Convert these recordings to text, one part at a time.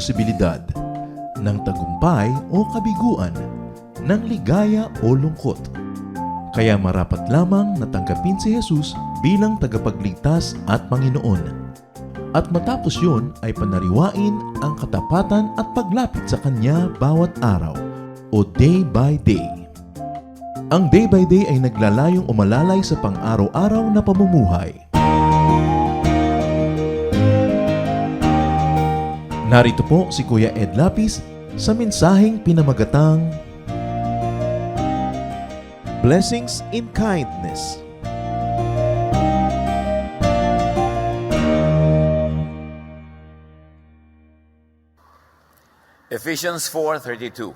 posibilidad ng tagumpay o kabiguan, ng ligaya o lungkot. Kaya marapat lamang na tanggapin si Jesus bilang tagapagligtas at Panginoon. At matapos yun ay panariwain ang katapatan at paglapit sa Kanya bawat araw o day by day. Ang day by day ay naglalayong umalalay sa pang-araw-araw na pamumuhay. Narito po si Kuya Ed Lapis sa mensaheng pinamagatang Blessings in Kindness. Ephesians 4:32.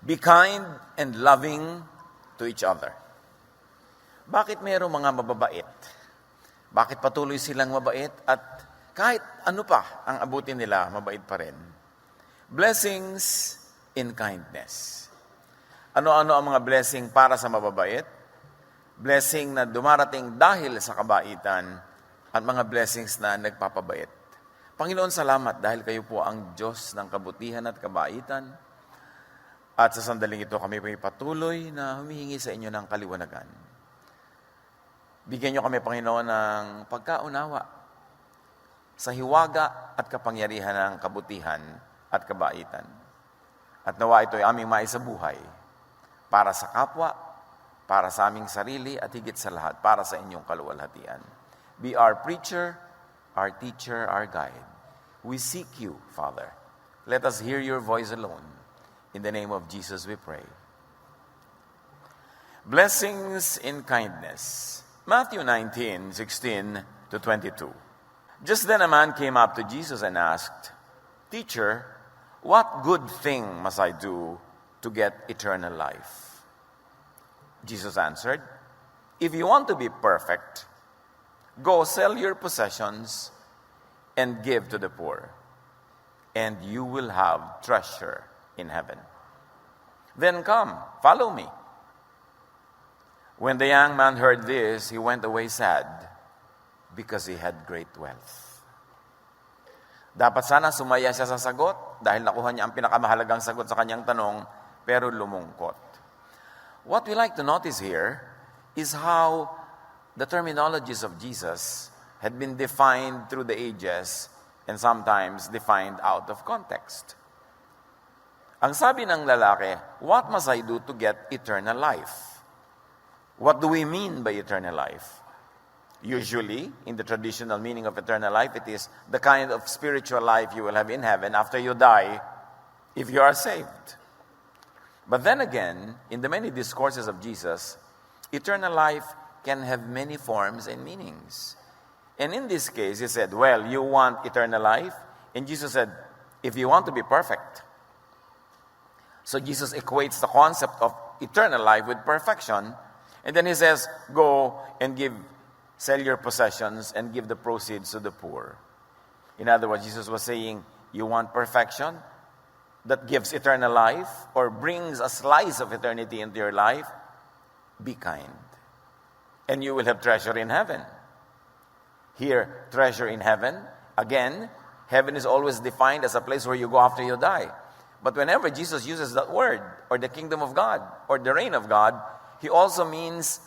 Be kind and loving to each other. Bakit mayroong mga mababait? Bakit patuloy silang mabait at kahit ano pa ang abutin nila, mabait pa rin? Blessings in kindness. Ano-ano ang mga blessing para sa mababait? Blessing na dumarating dahil sa kabaitan at mga blessings na nagpapabait. Panginoon, salamat dahil kayo po ang Diyos ng kabutihan at kabaitan. At sa sandaling ito, kami po patuloy na humihingi sa inyo ng kaliwanagan. Bigyan niyo kami, Panginoon, ng pagkaunawa sa hiwaga at kapangyarihan ng kabutihan at kabaitan. At nawa ito ay aming maisabuhay para sa kapwa, para sa aming sarili, at higit sa lahat, para sa inyong kaluwalhatian. Be our preacher, our teacher, our guide. We seek you, Father. Let us hear your voice alone. In the name of Jesus we pray. Blessings in kindness. Matthew 19:16-22. Just then a man came up to Jesus and asked, Teacher, what good thing must I do to get eternal life? Jesus answered, If you want to be perfect, go sell your possessions and give to the poor, and you will have treasure in heaven. Then come, follow me. When the young man heard this, he went away sad, because he had great wealth. Dapat sana sumaya siya sa sagot dahil nakuha niya ang pinakamahalagang sagot sa kanyang tanong, pero lumungkot. What we like to notice here is how the terminologies of Jesus had been defined through the ages and sometimes defined out of context. Ang sabi ng lalaki, what must I do to get eternal life? What do we mean by eternal life? Usually, in the traditional meaning of eternal life, it is the kind of spiritual life you will have in heaven after you die, if you are saved. But then again, in the many discourses of Jesus, eternal life can have many forms and meanings. And in this case, he said, well, you want eternal life? And Jesus said, if you want to be perfect. So Jesus equates the concept of eternal life with perfection. And then he says, go and sell your possessions and give the proceeds to the poor. In other words, Jesus was saying, you want perfection that gives eternal life or brings a slice of eternity into your life? Be kind. And you will have treasure in heaven. Here, treasure in heaven. Again, heaven is always defined as a place where you go after you die. But whenever Jesus uses that word, or the kingdom of God, or the reign of God, he also means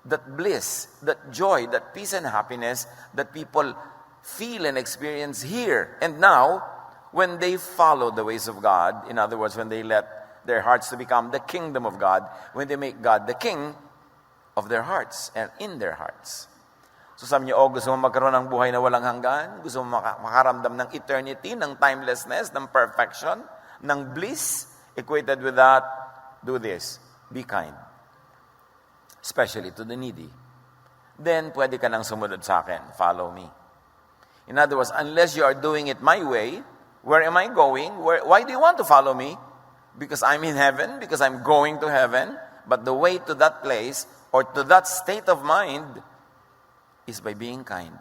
that bliss, that joy, that peace and happiness that people feel and experience here and now when they follow the ways of God. In other words, when they let their hearts to become the kingdom of God, when they make God the king of their hearts and in their hearts. So sabi niyo, gusto mo magkaroon ng buhay na walang hanggan? Gusto mo makaramdam ng eternity, ng timelessness, ng perfection, ng bliss? Equated with that, do this. Be kind. Especially to the needy. Then, pwede ka nang sumunod sa akin. Follow me. In other words, unless you are doing it my way, where am I going? Why do you want to follow me? Because I'm in heaven, because I'm going to heaven. But the way to that place, or to that state of mind, is by being kind.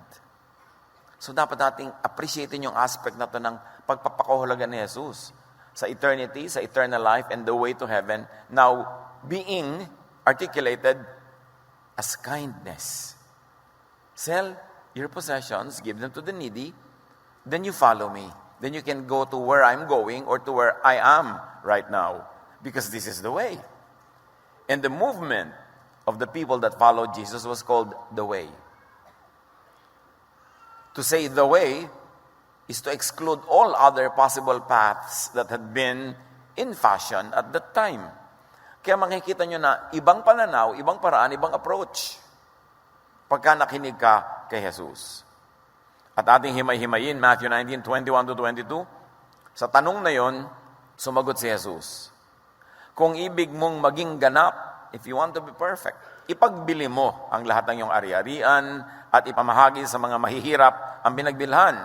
So dapat nating appreciatein yung aspect na to ng pagpapakahulugan ni Jesus sa eternity, sa eternal life, and the way to heaven, now being articulated as kindness. Sell your possessions, give them to the needy, then you follow me. then you can go to where I'm going or to where I am right now. Because this is the way. And the movement of the people that followed Jesus was called the way. To say the way is to exclude all other possible paths that had been in fashion at that time. Kaya makikita nyo na ibang pananaw, ibang paraan, ibang approach pagka nakinig ka kay Jesus. At ating himay-himayin, Matthew 19:21-22, sa tanong na yon, sumagot si Jesus, kung ibig mong maging ganap, if you want to be perfect, ipagbili mo ang lahat ng iyong ari-arian at ipamahagi sa mga mahihirap ang binagbilhan.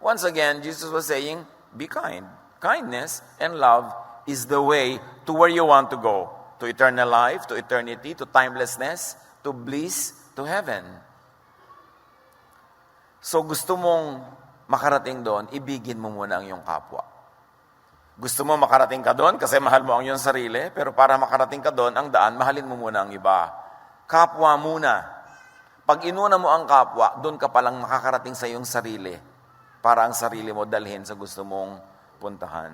Once again, Jesus was saying, be kind. Kindness and love is the way to where you want to go. To eternal life, to eternity, to timelessness, to bliss, to heaven. So gusto mong makarating doon, ibigin mo muna ang iyong kapwa. Gusto mo makarating ka doon kasi mahal mo ang iyong sarili, pero para makarating ka doon, ang daan, mahalin mo muna ang iba. Kapwa muna. Pag inuna mo ang kapwa, doon ka palang makakarating sa iyong sarili para ang sarili mo dalhin sa gusto mong puntahan.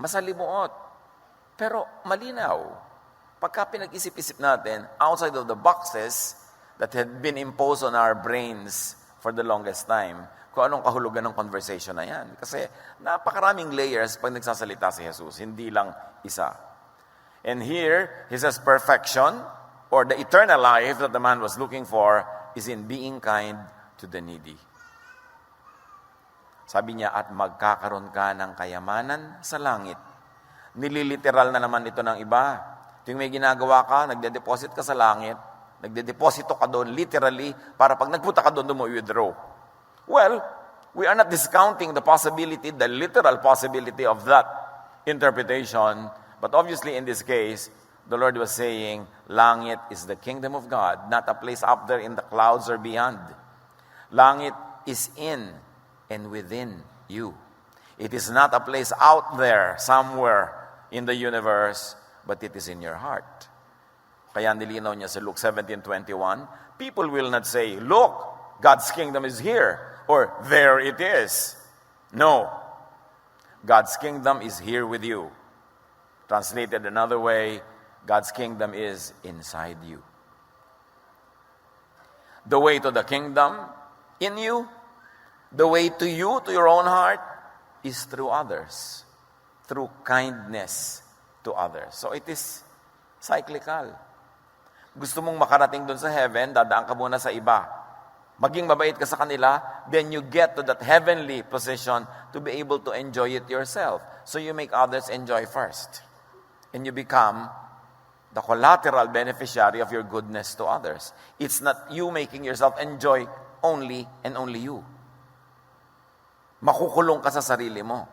Masalimuot, pero malinaw. Pagka pinag-isip-isip natin, outside of the boxes that had been imposed on our brains for the longest time, kung anong kahulugan ng conversation na yan. Kasi napakaraming layers pag nagsasalita si Jesus, hindi lang isa. And here, he says perfection, or the eternal life that the man was looking for, is in being kind to the needy. Sabi niya, at magkakaroon ka ng kayamanan sa langit. Nililiteral na naman ito ng iba. Tuwing may ginagawa ka, nagde-deposit ka sa langit, nagde-deposito ka doon, literally, para pag nagpunta ka doon, mo i-withdraw. Well, we are not discounting the possibility, the literal possibility of that interpretation, but obviously in this case, the Lord was saying, langit is the kingdom of God, not a place up there in the clouds or beyond. Langit is in and within you. It is not a place out there, somewhere in the universe, but it is in your heart. Kaya nilinaw niya sa Luke 17:21, people will not say, look, God's kingdom is here, or there it is. No. God's kingdom is here with you. Translated another way, God's kingdom is inside you. The way to the kingdom in you, the way to you, to your own heart, is through others. Through kindness to others. So it is cyclical. Gusto mong makarating doon sa heaven, dadaan ka muna sa iba. Maging mabait ka sa kanila, then you get to that heavenly position to be able to enjoy it yourself. So you make others enjoy first. And you become the collateral beneficiary of your goodness to others. It's not you making yourself enjoy only and only you. Makukulong ka sa sarili mo.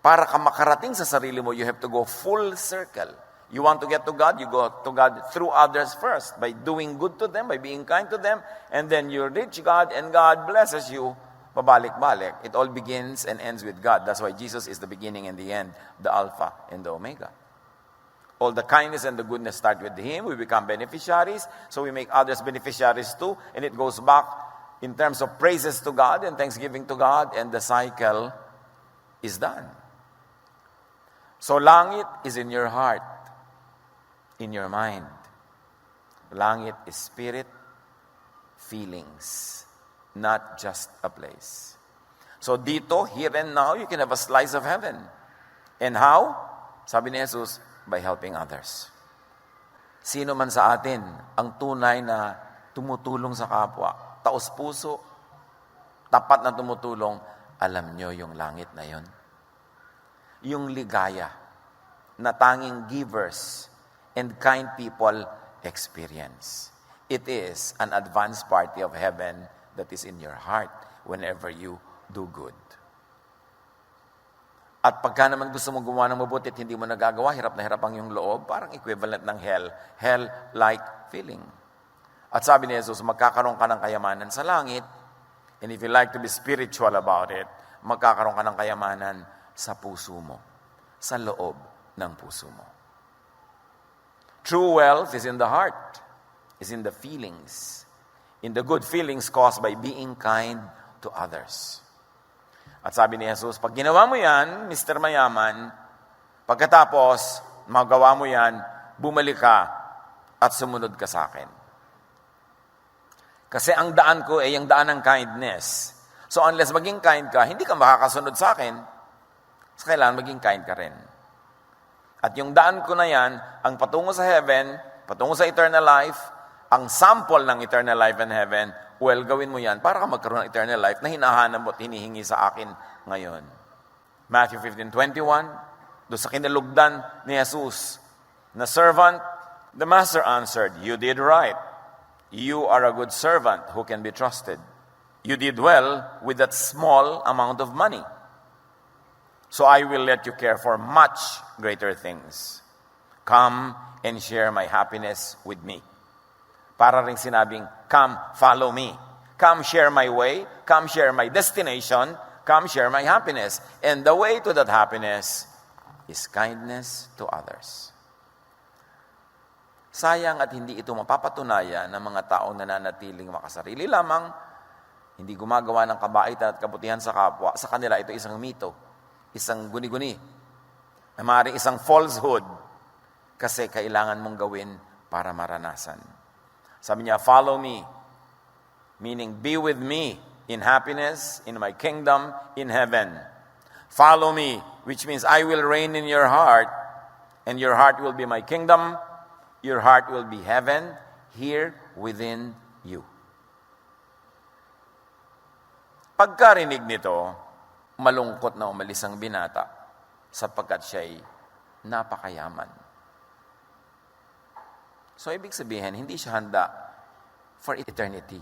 Para ka makarating sa sarili mo, you have to go full circle. You want to get to God, you go to God through others first, by doing good to them, by being kind to them, and then you reach God, and God blesses you, pabalik-balik. It all begins and ends with God. That's why Jesus is the beginning and the end, the Alpha and the Omega. All the kindness and the goodness start with Him. We become beneficiaries, so we make others beneficiaries too, and it goes back in terms of praises to God and thanksgiving to God, and the cycle is done. So langit is in your heart, in your mind. Langit is spirit, feelings, not just a place. So dito, here and now, you can have a slice of heaven. And how? Sabi ni Jesus, by helping others. Sino man sa atin ang tunay na tumutulong sa kapwa, taos puso, tapat na tumutulong, alam nyo yung langit na yon. Yung ligaya na tanging givers and kind people experience. It is an advanced party of heaven that is in your heart whenever you do good. At pagka naman gusto mong gumawa ng mabuti at hindi mo nagagawa, hirap na hirap ang iyong loob, parang equivalent ng hell. Hell-like feeling. At sabi ni Jesus, magkakaroon ka ng kayamanan sa langit, and if you like to be spiritual about it, magkakaroon ka ng kayamanan sa puso mo, sa loob ng puso mo. True wealth is in the heart, is in the feelings, in the good feelings caused by being kind to others. At sabi ni Jesus, pag ginawa mo yan, Mr. Mayaman, pagkatapos magawa mo yan, bumalik ka at sumunod ka sa akin. Kasi ang daan ko ay ang daan ng kindness. So unless maging kind ka, hindi ka makakasunod sa akin. So kailangan maging kind ka rin. At yung daan ko na yan, ang patungo sa heaven, patungo sa eternal life, ang sample ng eternal life and heaven, well, gawin mo yan para ka magkaroon ng eternal life na hinahanap mo at hinihingi sa akin ngayon. Matthew 15:21, doon sa kinalugdan ni Jesus na servant, the master answered, "You did right. You are a good servant who can be trusted. You did well with that small amount of money. So I will let you care for much greater things. Come and share my happiness with me." Para ring sinabing, come, follow me. Come share my way. Come share my destination. Come share my happiness. And the way to that happiness is kindness to others. Sayang at hindi ito mapapatunayan ng mga taong nananatiling makasarili lamang, hindi gumagawa ng kabaitan at kabutihan sa kapwa. Sa kanila, ito isang mito, isang guni-guni, maaaring isang falsehood, kasi kailangan mong gawin para maranasan. Sabi niya, follow me, meaning be with me in happiness, in my kingdom, in heaven. Follow me, which means I will reign in your heart, and your heart will be my kingdom, your heart will be heaven, here within you. Pagkarinig nito, malungkot na umalis ang binata, sapagkat siya'y napakayaman. So, ibig sabihin, hindi siya handa for eternity.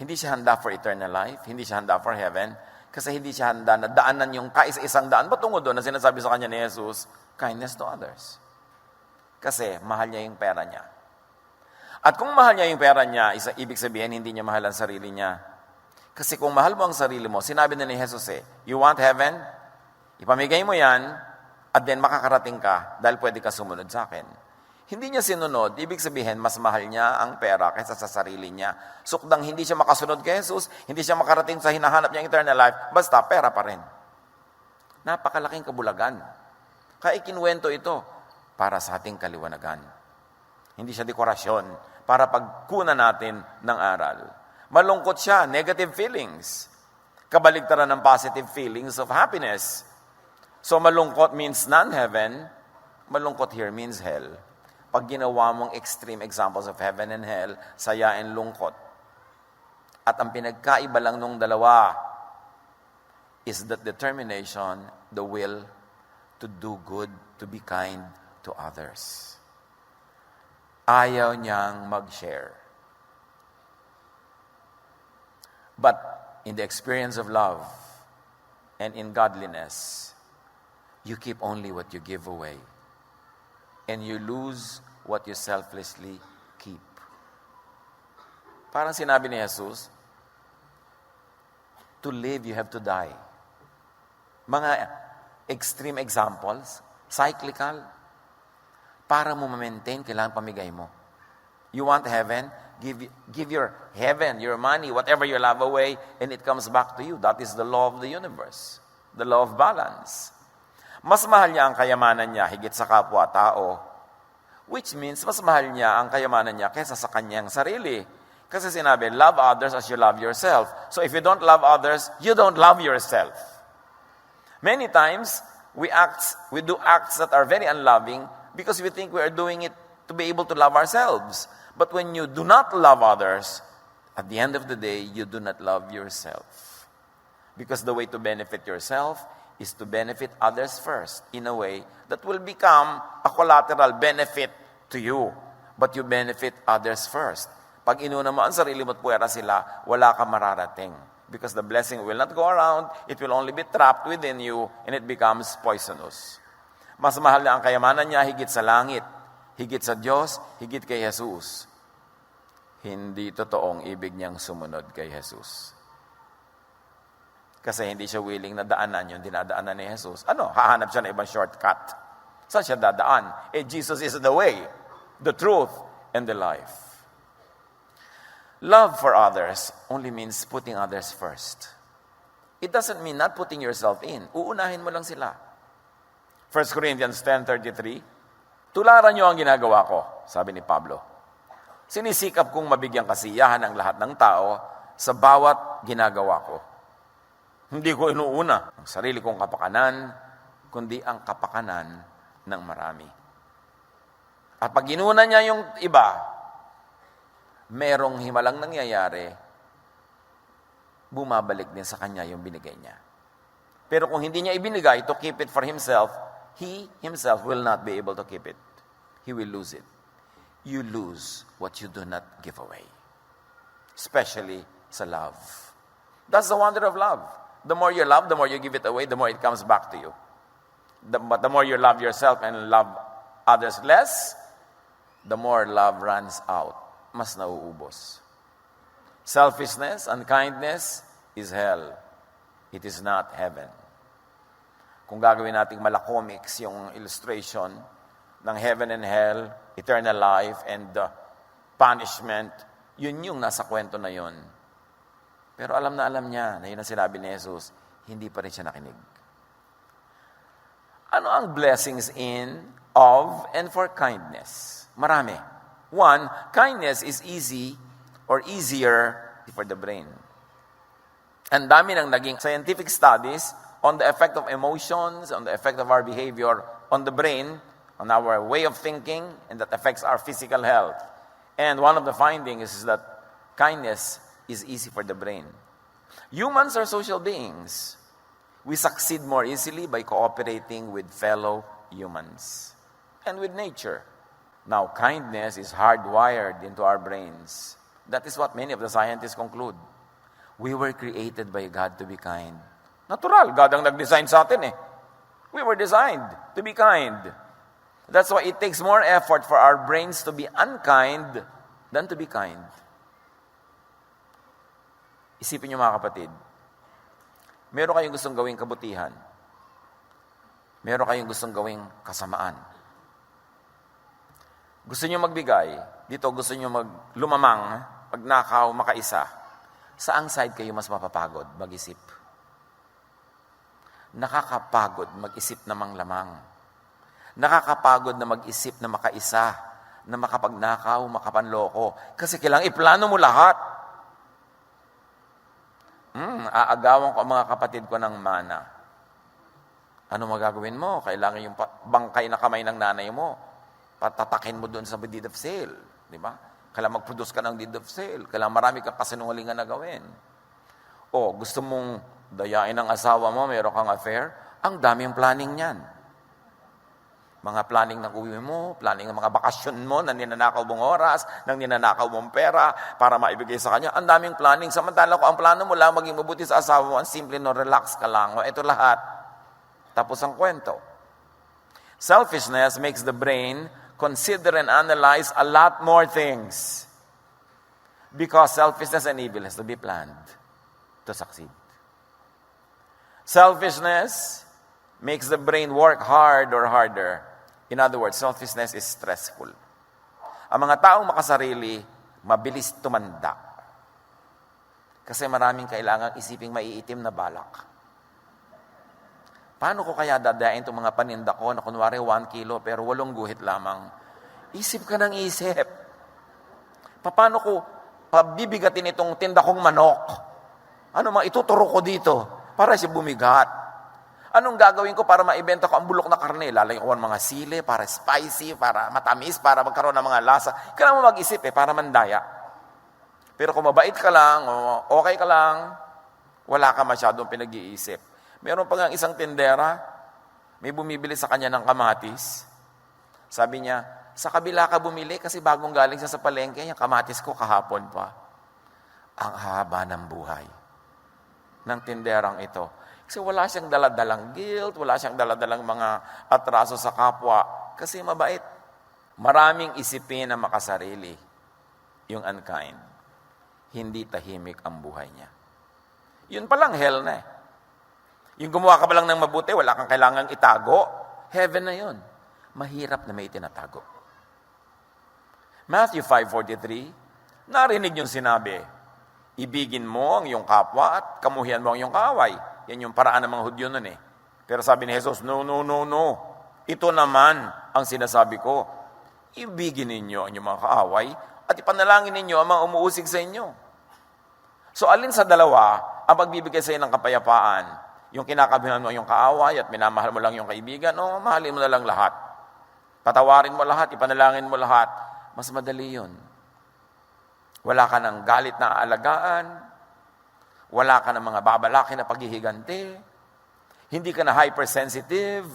Hindi siya handa for eternal life. Hindi siya handa for heaven. Kasi hindi siya handa na daanan yung kaisa-isang daan. Patungo doon na sinasabi sa kanya ni Jesus, kindness to others. Kasi mahal niya yung pera niya. At kung mahal niya yung pera niya, ibig sabihin, hindi niya mahal ang sarili niya. Kasi kung mahal mo ang sarili mo, sinabi na ni Jesus you want heaven? Ipamigay mo yan, at then makakarating ka dahil pwede ka sumunod sa akin. Hindi niya sinunod, ibig sabihin, mas mahal niya ang pera kaysa sa sarili niya. Sukdang hindi siya makasunod kay Jesus, hindi siya makarating sa hinahanap niyang eternal life, basta pera pa rin. Napakalaking kabulagan. Kaya ikinwento ito para sa ating kaliwanagan. Hindi siya dekorasyon para pagkunan natin ng aral. Malungkot siya, negative feelings. Kabaligtaran ng positive feelings of happiness. So malungkot means non-heaven, malungkot here means hell. Pag ginawa mong extreme examples of heaven and hell, saya and lungkot. At ang pinagkaiba lang nung dalawa is that determination, the will to do good, to be kind to others. Ayaw niyang mag-share. But in the experience of love and in godliness, you keep only what you give away. And you lose what you selflessly keep. Parang sinabi ni Jesus, to live, you have to die. Mga extreme examples, cyclical, para mo ma-maintain, kailangan pamigay mo. You want heaven? Give your heaven, your money, whatever you love away, and it comes back to you. That is the law of the universe. The law of balance. Mas mahal niya ang kayamanan niya higit sa kapwa-tao. Which means, mas mahal niya ang kayamanan niya kaysa sa kanyang sarili. Kasi sinabi, love others as you love yourself. So if you don't love others, you don't love yourself. Many times, we do acts that are very unloving because we think we are doing it to be able to love ourselves. But when you do not love others, at the end of the day, you do not love yourself. Because the way to benefit yourself is to benefit others first in a way that will become a collateral benefit to you. But you benefit others first. Pag inuna mo ang sarili mo at puwera sila, wala ka mararating. Because the blessing will not go around, it will only be trapped within you, and it becomes poisonous. Mas mahal na ang kayamanan niya higit sa langit, higit sa Diyos, higit kay Jesus. Hindi totoong ibig niyang sumunod kay Jesus. Kasi hindi siya willing na daanan yung dinadaanan ni Jesus. Hahanap siya ng ibang shortcut. Saan siya dadaan? Jesus is the way, the truth, and the life. Love for others only means putting others first. It doesn't mean not putting yourself in. Uunahin mo lang sila. 1 Corinthians 10:33, tularan niyo ang ginagawa ko, sabi ni Pablo. Sinisikap kong mabigyan kasiyahan ang lahat ng tao sa bawat ginagawa ko. Hindi ko inuuna ang sarili kong kapakanan, kundi ang kapakanan ng marami. At pag inuna niya yung iba, merong himalang nangyayari, bumabalik din sa kanya yung binigay niya. Pero kung hindi niya ibinigay to keep it for himself, he himself will not be able to keep it. He will lose it. You lose what you do not give away. Especially sa love. That's the wonder of love. The more you love, the more you give it away, the more it comes back to you. But the more you love yourself and love others less, the more love runs out. Mas nauubos. Selfishness and kindness is hell. It is not heaven. Kung gagawin nating malacomics yung illustration ng heaven and hell, eternal life, and punishment, yun yung nasa kwento na yun. Pero alam niya na yun ang sinabi ni Jesus, hindi pa rin siya nakinig. Ano ang blessings in, of, and for kindness? Marami. One, kindness is easy or easier for the brain. Ang dami ng naging scientific studies on the effect of emotions, on the effect of our behavior, on the brain, on our way of thinking, and that affects our physical health. And one of the findings is that kindness is easy for the brain. Humans are social beings. We succeed more easily by cooperating with fellow humans and with nature. Now, kindness is hardwired into our brains. That is what many of the scientists conclude. We were created by God to be kind. Natural, God ang nag-design sa atin eh. We were designed to be kind. That's why it takes more effort for our brains to be unkind than to be kind. Isipin niyo mga kapatid, meron kayong gustong gawing kabutihan. Meron kayong gustong gawing kasamaan. Gusto niyo magbigay, dito gusto niyo lumamang, magnakaw, makaisa. Saang side kayo mas mapapagod mag-isip? Nakakapagod mag-isip na manglamang. Nakakapagod na mag-isip na makaisa, na makapagnakaw, makapanloko. Kasi kailangan iplano mo lahat. Aagawan ko ang mga kapatid ko ng mana. Ano magagawin mo? Kailangan yung bangkay na kamay ng nanay mo. Patatakin mo doon sa deed of sale. Di ba? Kailangan mag-produce ka ng deed of sale. Kailangan marami kang kasinungalingan na gawin. O, gusto mong dayain ang asawa mo, meron kang affair, ang daming planning niyan. Mga planning ng uwi mo, planning ng mga bakasyon mo, na ninanakaw mong oras, ng ninanakaw mong pera, para maibigay sa kanya. Ang daming planning. Samantala ko, ang plano mo lang, maging mabuti sa asawa mo, ang simple no, relax ka lang. O, ito lahat. Tapos ang kwento. Selfishness makes the brain consider and analyze a lot more things. Because selfishness and evil has to be planned to succeed. Selfishness makes the brain work hard or harder. In other words, selfishness is stressful. Ang mga taong makasarili, mabilis tumanda. Kasi maraming kailangang isiping maiitim na balak. Paano ko kaya dadain itong mga paninda ko na kunwari 1 kilo pero 8 guhit lamang? Isip ka ng isip. Paano ko pabibigatin itong tinda kong manok? Ano mga ituturo ko dito para siya bumigat? Anong gagawin ko para maibenta ko ang bulok na karne? Lalayo ko ang mga sili, para spicy, para matamis, para magkaroon ng mga lasa. Kailangan mo mag-isip para mandaya. Pero kung mabait ka lang, o okay ka lang, wala ka masyadong pinag-iisip. Meron pa nga isang tindera, may bumibili sa kanya ng kamatis. Sabi niya, sa kabila ka bumili kasi bagong galing siya sa palengke, yung kamatis ko kahapon pa. Ang haba ng buhay ng tinderang ito. Kasi wala siyang daladalang guilt, wala siyang daladalang mga atraso sa kapwa. Kasi mabait. Maraming isipin na makasarili yung unkind. Hindi tahimik ang buhay niya. Yun palang hell na eh. Yung gumawa ka pa lang ng mabuti, wala kang kailangang itago, heaven na yun. Mahirap na may itinatago. Matthew 5:43, narinig yung sinabi, Ibigin mo ang iyong kapwa at kamuhian mo ang iyong kaaway. Yan yung paraan ng mga Hudyo nun eh. Pero sabi ni Jesus, no, no, no, no. Ito naman ang sinasabi ko. Ibigin ninyo ang inyong mga kaaway at ipanalangin ninyo ang mga umuusig sa inyo. So alin sa dalawa ang magbibigay sa iyo ng kapayapaan? Yung kinakabihan mo yung kaaway at minamahal mo lang yung kaibigan, o mahalin mo na lang lahat. Patawarin mo lahat, ipanalangin mo lahat. Mas madali yun. Wala ka ng galit na aalagaan. Wala ka ng mga babalakin na paghihiganti. Hindi ka na hypersensitive.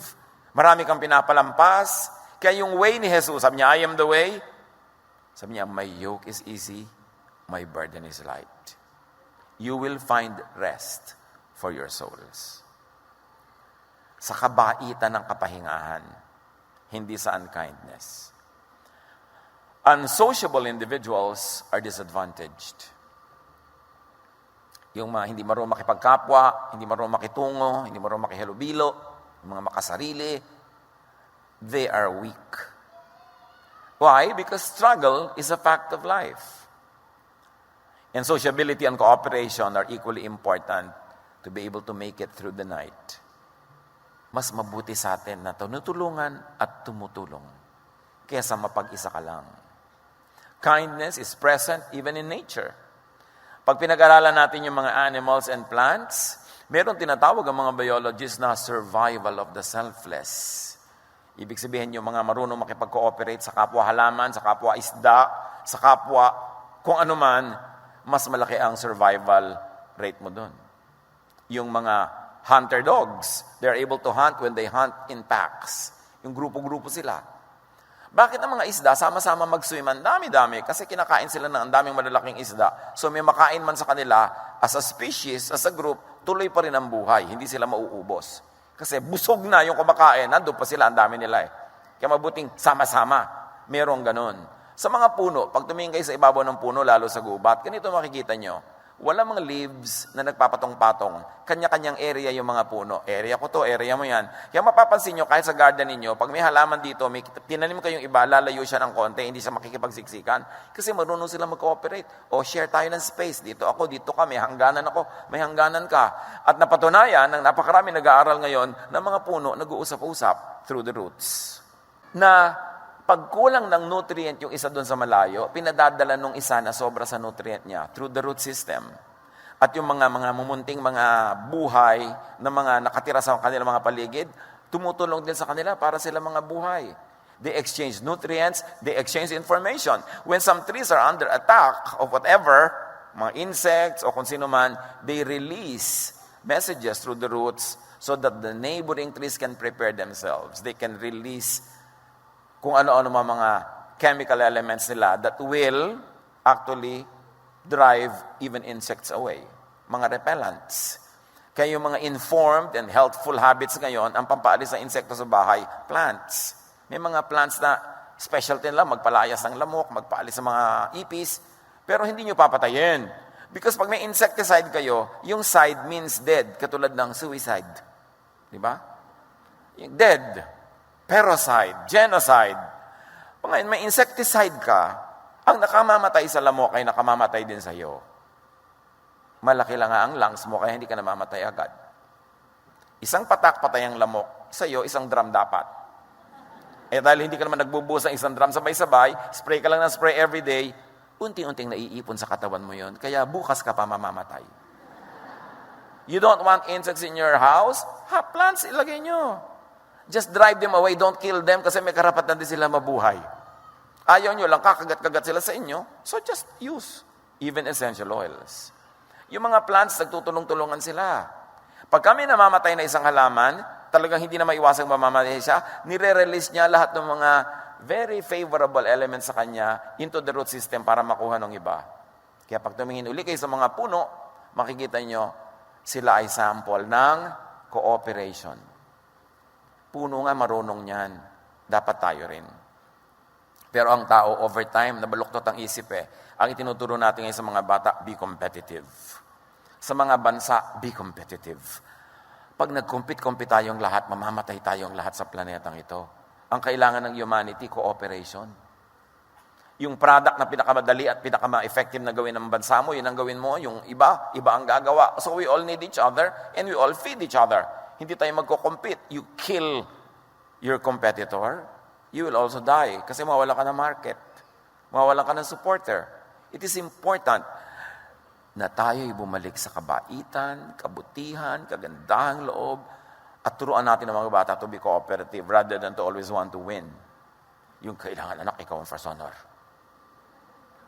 Marami kang pinapalampas. Kaya yung way ni Jesus, sabi niya, I am the way. Sabi niya, my yoke is easy, my burden is light. You will find rest for your souls. Sa kabaitan ng kapahingahan, hindi sa unkindness. Unsociable individuals are disadvantaged. Yung mga hindi marunong makipagkapwa, hindi marunong makitungo, hindi marunong makihalubilo, yung mga makasarili, they are weak. Why? Because struggle is a fact of life. And sociability and cooperation are equally important to be able to make it through the night. Mas mabuti sa atin na tinutulungan at tumutulong kaysa mapag-isa ka lang. Kindness is present even in nature. Pag pinag-aralan natin yung mga animals and plants, meron tinatawag ang mga biologists na survival of the selfless. Ibig sabihin yung mga marunong makipag-cooperate sa kapwa halaman, sa kapwa isda, sa kapwa kung ano man, mas malaki ang survival rate mo doon. Yung mga hunter dogs, they're able to hunt when they hunt in packs. Yung grupo-grupo sila. Bakit ang mga isda sama-sama mag-swim? Ang dami-dami kasi kinakain sila ng ang daming malalaking isda. So may makain man sa kanila, as a species, as a group, tuloy pa rin ang buhay. Hindi sila mauubos. Kasi busog na yung kumakain, nandun pa sila, ang dami nila eh. Kaya mabuting sama-sama. Merong ganun. Sa mga puno, pag tumingin kayo sa ibabaw ng puno, lalo sa gubat, ganito makikita nyo, wala mga leaves na nagpapatong-patong. Kanya-kanyang area yung mga puno. Area ko to, area mo yan. Kaya mapapansin nyo, kahit sa garden ninyo, pag may halaman dito, may tinanim kayong iba, lalayo siya ng konti, hindi siya makikipagsiksikan. Kasi marunong sila mag-cooperate. O share tayo ng space. Dito ako, dito ka, may hangganan ako, may hangganan ka. At napatunayan, ng napakarami nag-aaral ngayon, na mga puno nag-uusap-usap through the roots. Na pag kulang ng nutrient yung isa doon sa malayo, pinadadala nung isa na sobra sa nutrient niya through the root system. At yung mga mumunting mga buhay na mga nakatira sa kanilang mga paligid, tumutulong din sa kanila para sila mga buhay. They exchange nutrients, they exchange information. When some trees are under attack of whatever, mga insects o kung sino man, they release messages through the roots so that the neighboring trees can prepare themselves. They can release kung ano-ano mga chemical elements nila that will actually drive even insects away. Mga repellents. Kaya yung mga informed and healthful habits ngayon, ang pampaalis ng insekto sa bahay, plants. May mga plants na specialty nila, magpalayas ng lamok, magpaalis ng mga ipis, pero hindi nyo papatayin. Because pag may insecticide kayo, yung side means dead, katulad ng suicide. Di ba? Yung dead. Parasite, genocide. Ngayon, may insecticide ka, ang nakamamatay sa lamok ay nakamamatay din sa iyo. Malaki lang nga ang lungs mo, kaya hindi ka namamatay agad. Isang patak patay ang lamok, sa iyo, isang drum dapat. Eh dahil hindi ka naman nagbubuhos ng isang drum sabay-sabay, spray ka lang ng spray every day, unti-unting naiipon sa katawan mo yon, kaya bukas ka pa mamamatay. You don't want insects in your house? Plants, ilagay nyo. Just drive them away, don't kill them kasi may karapatan din sila mabuhay. Ayaw nyo lang, kakagat-kagat sila sa inyo, so just use even essential oils. Yung mga plants, nagtutulong-tulungan sila. Pag kami namamatay na isang halaman, talagang hindi na maiwasang mamamatay siya, nire-release niya lahat ng mga very favorable elements sa kanya into the root system para makuha ng iba. Kaya pag tumingin uli kayo sa mga puno, makikita nyo, sila ay sample ng cooperation. Puno nga marunong niyan. Dapat tayo rin. Pero ang tao, over time, nabaluktot ang isip eh. Ang itinuturo natin ngayon sa mga bata, be competitive. Sa mga bansa, be competitive. Pag nag-compete tayong lahat, mamamatay tayong lahat sa planetang ito. Ang kailangan ng humanity, cooperation. Yung product na pinakamadali at pinakama-effective na gawin ng bansa mo, yun ang gawin mo. Yung iba ang gagawa. So we all need each other and we all feed each other. Hindi tayo magko-compete. You kill your competitor, you will also die. Kasi mawala ka ng market. Mawala ka ng supporter. It is important na tayo'y bumalik sa kabaitan, kabutihan, kagandahang loob, at turuan natin ang mga bata to be cooperative rather than to always want to win. Yung kailangan anak, ikaw ang first honor.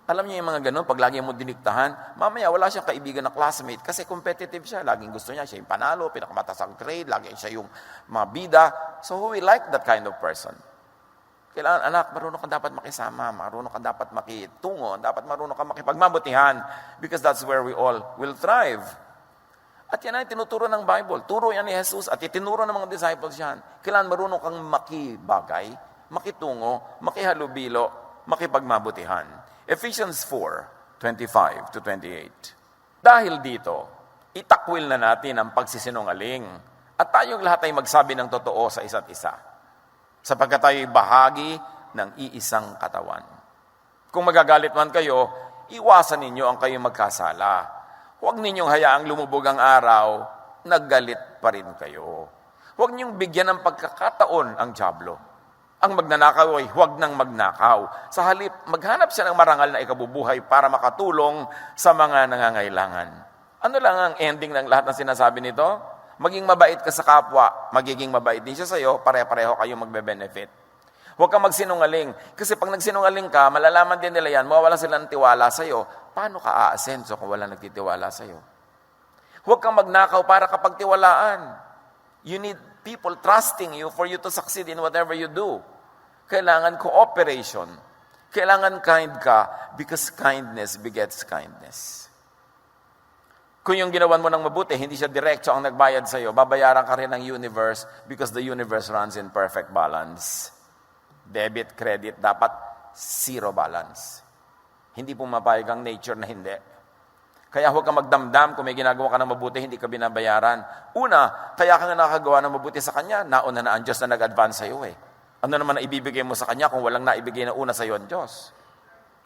Alam niyo yung mga ganun, pag lagi mo diniktahan, mamaya wala siyang kaibigan na classmate kasi competitive siya. Laging gusto niya, siya yung panalo, pinakamataas ang grade, lagi siya yung mga bida. So who will like that kind of person? Kailangan, anak, marunong ka dapat makisama, marunong ka dapat makitungo, dapat marunong ka makipagmabutihan because that's where we all will thrive. At yan ay tinuturo ng Bible. Turo yan ni Jesus at itinuro ng mga disciples yan. Kailangan marunong kang makibagay, makitungo, makihalubilo, makipagmabutihan. Ephesians 4:25 to 28. Dahil dito, itakwil na natin ang pagsisinungaling at tayong lahat ay magsabi ng totoo sa isa't isa. Sapagkat tayo'y bahagi ng iisang katawan. Kung magagalit man kayo, iwasan ninyo ang kayong magkasala. Huwag ninyong hayaang lumubog ang araw, naggalit pa rin kayo. Huwag ninyong bigyan ng pagkakataon ang dyablo. Ang magnanakaw ay huwag nang magnakaw. Sa halip, maghanap siya ng marangal na ikabubuhay para makatulong sa mga nangangailangan. Ano lang ang ending ng lahat ng sinasabi nito? Maging mabait ka sa kapwa, magiging mabait din siya sa iyo, pare-pareho kayong magbe-benefit. Huwag kang magsinungaling. Kasi pag nagsinungaling ka, malalaman din nila yan, mawawalan sila ng tiwala sa iyo. Paano ka aasenso kung wala nagtitiwala sa iyo? Huwag kang magnakaw para kapag tiwalaan. You need people trusting you for you to succeed in whatever you do. Kailangan cooperation. Kailangan kind ka because kindness begets kindness. Kung yung ginawan mo ng mabuti, hindi siya diretso ang nagbayad sa iyo, babayaran ka rin ng universe because the universe runs in perfect balance. Debit, credit, dapat zero balance. Hindi pumapayag ang nature na hindi. Kaya huwag kang magdamdam kung may ginagawa ka ng mabuti, hindi ka binabayaran. Una, kaya ka nga nakagawa ng mabuti sa Kanya, nauna na ang Diyos na nag-advance sa iyo eh. Ano naman ang ibibigay mo sa Kanya kung walang naibigay na una sa iyo ang Diyos?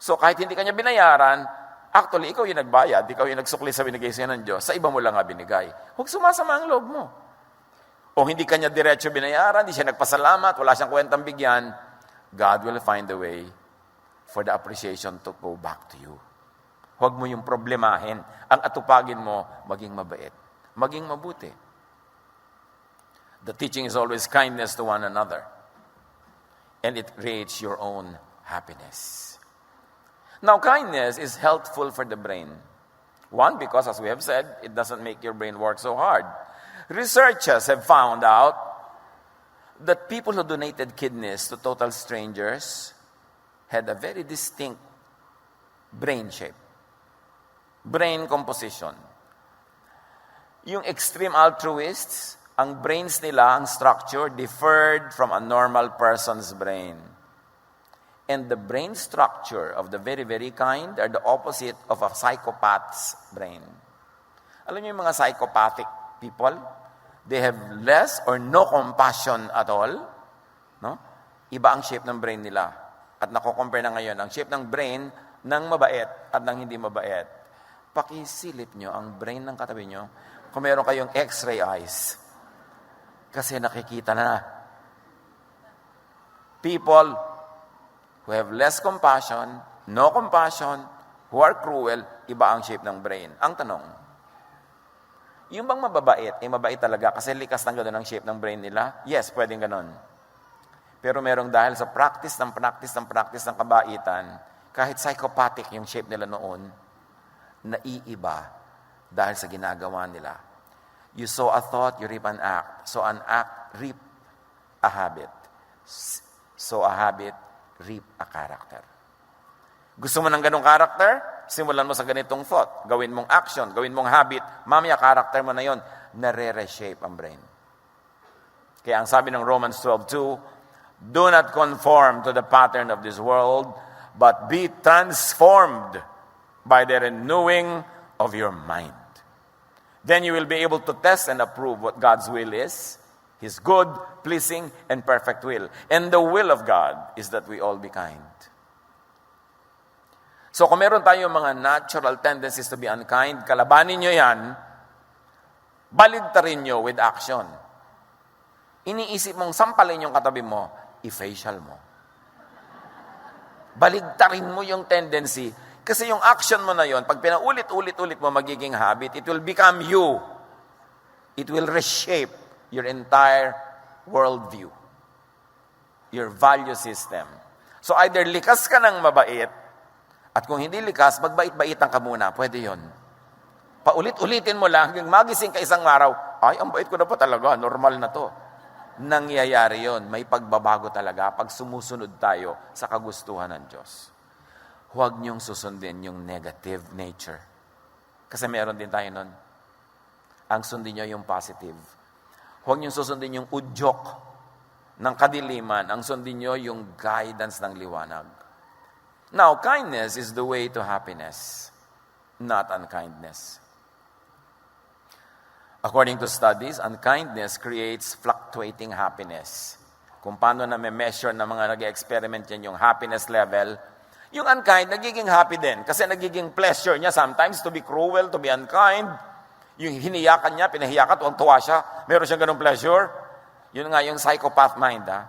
So kahit hindi Kanya binayaran, actually, ikaw yung nagbayad, ikaw yung nagsukli sa binigay sa iyo ng Diyos, sa iba mo lang nga binigay. Huwag sumasama ang loob mo. O hindi Kanya diretso binayaran, hindi siya nagpasalamat, wala siyang kwentang bigyan, God will find a way for the appreciation to go back to you. Huwag mo yung problemahin. Ang atupagin mo, maging mabait. Maging mabuti. The teaching is always kindness to one another. And it creates your own happiness. Now, kindness is healthful for the brain. One, because as we have said, it doesn't make your brain work so hard. Researchers have found out that people who donated kidneys to total strangers had a very distinct brain shape. Brain composition. Yung extreme altruists, ang brains nila, ang structure, differed from a normal person's brain. And the brain structure of the very, very kind are the opposite of a psychopath's brain. Alam niyo yung mga psychopathic people? They have less or no compassion at all. No? Iba ang shape ng brain nila. At nako-compare na ngayon ang shape ng brain ng mabait at ng hindi mabait. Pakisilip nyo ang brain ng katabi nyo kung meron kayong x-ray eyes. Kasi nakikita na. People who have less compassion, no compassion, who are cruel, iba ang shape ng brain. Ang tanong, yung bang mababait, mabait talaga kasi likas ng gano'n ang shape ng brain nila? Yes, pwedeng gano'n. Pero merong dahil sa practice ng kabaitan, kahit psychopathic yung shape nila noon, naiiba dahil sa ginagawa nila. You sow a thought, you reap an act. So an act, reap a habit. So a habit, reap a character. Gusto mo ng ganong character? Simulan mo sa ganitong thought. Gawin mong action, gawin mong habit. Mamaya, character mo na yon, nare-reshape ang brain. Kaya ang sabi ng Romans 12:2, do not conform to the pattern of this world, but be transformed by the renewing of your mind. Then you will be able to test and approve what God's will is, His good, pleasing, and perfect will. And the will of God is that we all be kind. So kung meron tayong mga natural tendencies to be unkind, kalabanin nyo yan, baligtarin nyo with action. Iniisip mong sampalin yung katabi mo, i-facial mo. Baligtarin mo yung tendency. Kasi yung action mo na yon, pag pinaulit-ulit-ulit mo magiging habit, it will become you. It will reshape your entire worldview. Your value system. So either likas ka ng mabait, at kung hindi likas, magbait-baitan ka muna. Pwede yon. Paulit-ulitin mo lang, hanggang magising ka isang araw, ay, ang bait ko na pa talaga, normal na to. Nangyayari yon. May pagbabago talaga pag sumusunod tayo sa kagustuhan ng Diyos. Huwag niyong susundin yung negative nature. Kasi meron din tayo nun. Ang sundin niyo yung positive. Huwag niyong susundin yung udyok ng kadiliman. Ang sundin niyo yung guidance ng liwanag. Now, kindness is the way to happiness, not unkindness. According to studies, unkindness creates fluctuating happiness. Kung paano na may measure ng mga nag-experiment yan yung happiness level, yung unkind, nagiging happy din. Kasi nagiging pleasure niya sometimes to be cruel, to be unkind. Yung hiniyakan niya, pinahiyakan, tuwang-tuwa siya. Meron siyang ganong pleasure. Yun nga yung psychopath mind, ha?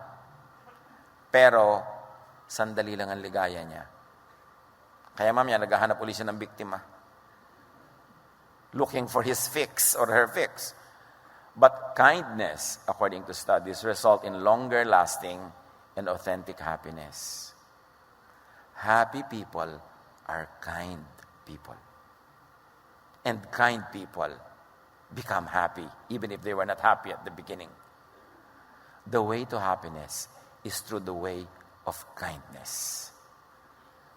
Pero, sandali lang ang ligaya niya. Kaya mamaya, naghahanap ulit siya ng biktima. Looking for his fix or her fix. But kindness, according to studies, result in longer lasting and authentic happiness. Happy people are kind people. And kind people become happy, even if they were not happy at the beginning. The way to happiness is through the way of kindness.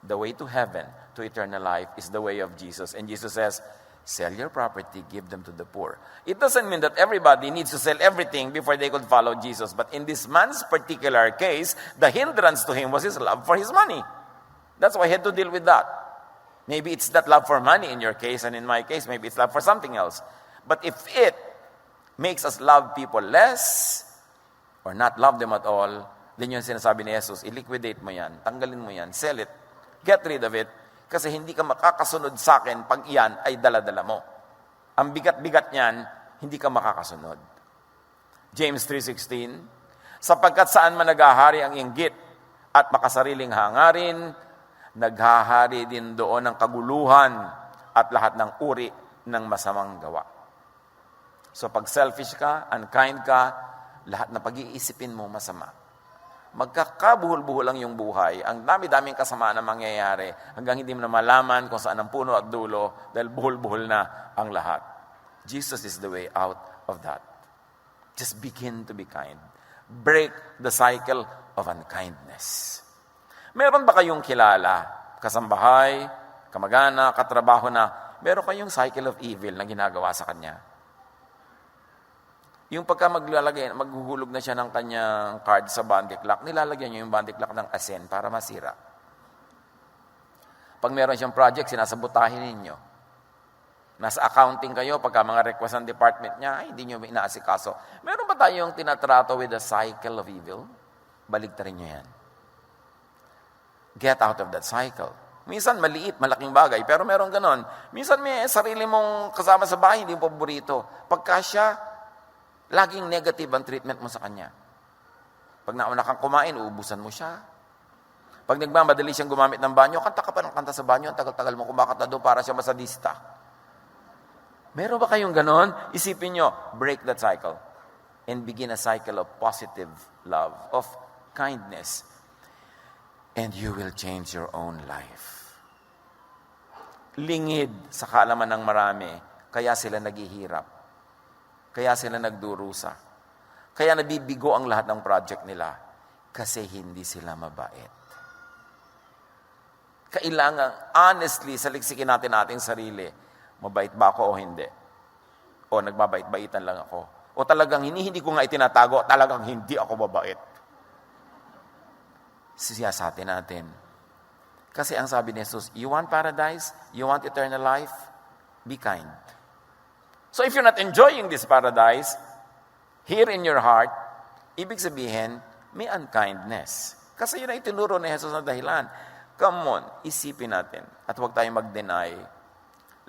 The way to heaven, to eternal life, is the way of Jesus. And Jesus says, sell your property, give them to the poor. It doesn't mean that everybody needs to sell everything before they could follow Jesus. But in this man's particular case, the hindrance to him was his love for his money. That's why he had to deal with that. Maybe it's that love for money in your case, and in my case, maybe it's love for something else. But if it makes us love people less, or not love them at all, then yung sinasabi ni Jesus, i-liquidate mo yan, tanggalin mo yan, sell it, get rid of it, kasi hindi ka makakasunod sa akin pag iyan ay dala-dala mo. Ang bigat-bigat niyan, hindi ka makakasunod. James 3:16, sapagkat saan man naghahari ang inggit at makasariling hangarin, naghahari din doon ang kaguluhan at lahat ng uri ng masamang gawa. So pag selfish ka, unkind ka, lahat na pag-iisipin mo masama. Magkakabuhol-buhol lang yung buhay. Ang dami-daming kasamaan na mangyayari hanggang hindi mo na malaman kung saan ang puno at dulo dahil buhol-buhol na ang lahat. Jesus is the way out of that. Just begin to be kind. Break the cycle of unkindness. Meron ba kayong kilala, kasambahay, kamag-anak, katrabaho na meron kayong cycle of evil na ginagawa sa kanya? Yung pagka maghuhulog na siya ng kanyang card sa bandy clock, nilalagyan niya yung bandy clock ng asin para masira. Pag meron siyang project, sinasabotahin ninyo. Nasa accounting kayo, pagka mga request ng department niya, ay, hindi nyo inaasikaso. Meron ba tayong tinatrato with the cycle of evil? Baligtarin nyo yan. Get out of that cycle. Minsan maliit, malaking bagay, pero meron ganon. Minsan may sarili mong kasama sa bahay, hindi mo paborito. Pagka siya, laging negative ang treatment mo sa kanya. Pag nauna kang kumain, uubusan mo siya. Pag nagmamadali siyang gumamit ng banyo, kanta ka pa ng kanta sa banyo, ang tagal-tagal mo kumakanta doon para siya masadista. Meron ba kayong ganon? Isipin nyo, break that cycle. And begin a cycle of positive love, of kindness. And you will change your own life. Lingid sa kaalaman ng marami, kaya sila naghihirap. Kaya sila nagdurusa. Kaya nabibigo ang lahat ng project nila. Kasi hindi sila mabait. Kailangan, honestly, saliksikin natin ating sarili. Mabait ba ako o hindi? O nagbabait-baitan lang ako? O talagang hindi ko nga itinatago, talagang hindi ako mabait. Siyasatin natin. Kasi ang sabi ni Jesus, you want paradise? You want eternal life? Be kind. So if you're not enjoying this paradise, here in your heart, ibig sabihin, may unkindness. Kasi yun ang itinuro ni Jesus na dahilan. Come on, isipin natin. At huwag tayong mag-deny.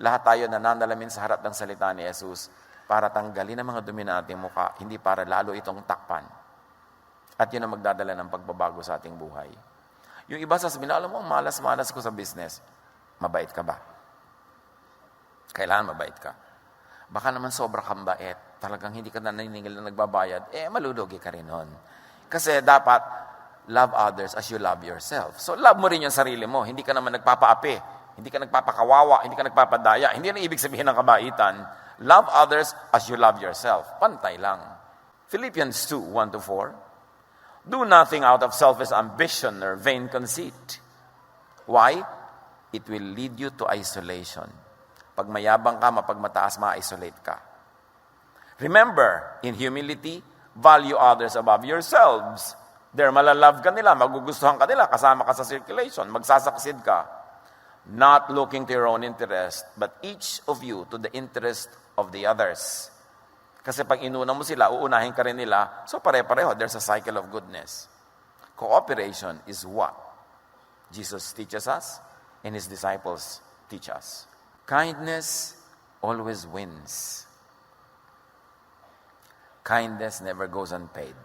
Lahat tayo nananalamin sa harap ng salita ni Jesus para tanggalin ang mga dumi na ating mukha, hindi para lalo itong takpan. At yun ang magdadala ng pagbabago sa ating buhay. Yung iba sasabihin, alam mo, malas-malas ko sa business. Mabait ka ba? Kailangan mabait ka. Baka naman sobra kang bait. Talagang hindi ka naniningil na nagbabayad. Malulugi ka rin nun. Kasi dapat, love others as you love yourself. So, love mo rin yung sarili mo. Hindi ka naman nagpapaapi. Hindi ka nagpapakawawa. Hindi ka nagpapadaya. Hindi na ibig sabihin ng kabaitan. Love others as you love yourself. Pantay lang. Philippians 2, 1-4. Do nothing out of selfish ambition or vain conceit. Why? It will lead you to isolation. Pag mayabang ka, mapagmataas, ma-isolate ka. Remember, in humility, value others above yourselves. There, malalove ka nila, magugustuhan ka nila, kasama ka sa circulation, magsasucceed ka. Not looking to your own interest, but each of you to the interest of the others. Kasi pag inuna mo sila, uunahin ka rin nila, so pare-pareho, there's a cycle of goodness. Cooperation is what Jesus teaches us and His disciples teach us. Kindness always wins. Kindness never goes unpaid.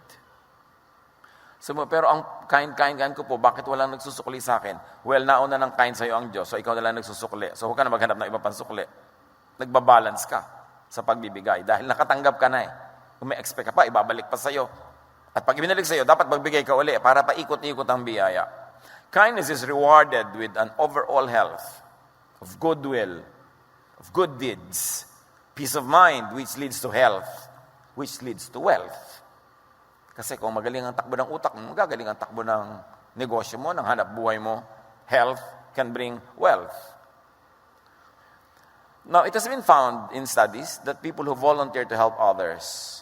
So, pero ang kind ko po, bakit walang nagsusukli sa akin? Well, nauna ng kind sa'yo ang Diyos, so ikaw na lang nagsusukli. So, huwag ka na maghanap ng iba pang sukli. Nagbabalance ka sa pagbibigay dahil nakatanggap ka na eh. Kung may expect ka pa, ibabalik pa sa'yo. At pag ibinalik sa'yo, dapat magbigay ka uli para paikot-ikot ang biyaya. Kindness is rewarded with an overall health of goodwill, of good deeds, peace of mind, which leads to health, which leads to wealth. Kasi kung magaling ang takbo ng utak mo, magagaling ang takbo ng negosyo mo, ng hanap buhay mo, health can bring wealth. Now, it has been found in studies that people who volunteer to help others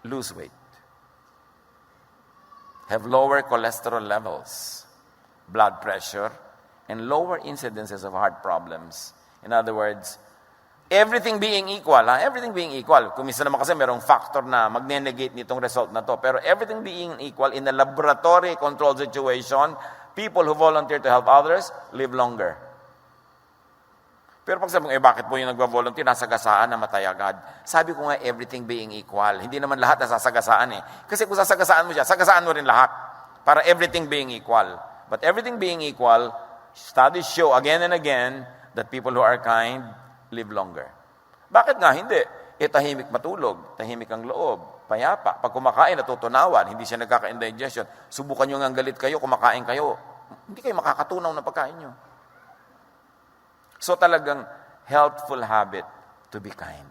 lose weight, have lower cholesterol levels, blood pressure, and lower incidences of heart problems. In other words, everything being equal, everything being equal. Kung minsan naman kasi merong factor na magne-negate nitong result na to. Pero everything being equal, in a laboratory controlled situation, people who volunteer to help others live longer. Pero pag sabi mo, bakit po yung nagva-volunteer, nasagasaan, namatay agad? Sabi ko nga, everything being equal. Hindi naman lahat nasasagasaan eh. Kasi kung sasagasaan mo siya, sagasaan mo rin lahat. Para everything being equal. But everything being equal, studies show again and again that people who are kind live longer. Bakit nga hindi? Tahimik matulog, tahimik ang loob, payapa. Pag kumakain, natutunawan, hindi siya nagkaka-indigestion. Subukan nyo nga galit kayo, kumakain kayo. Hindi kayo makakatunaw na pagkain nyo. So talagang helpful habit to be kind.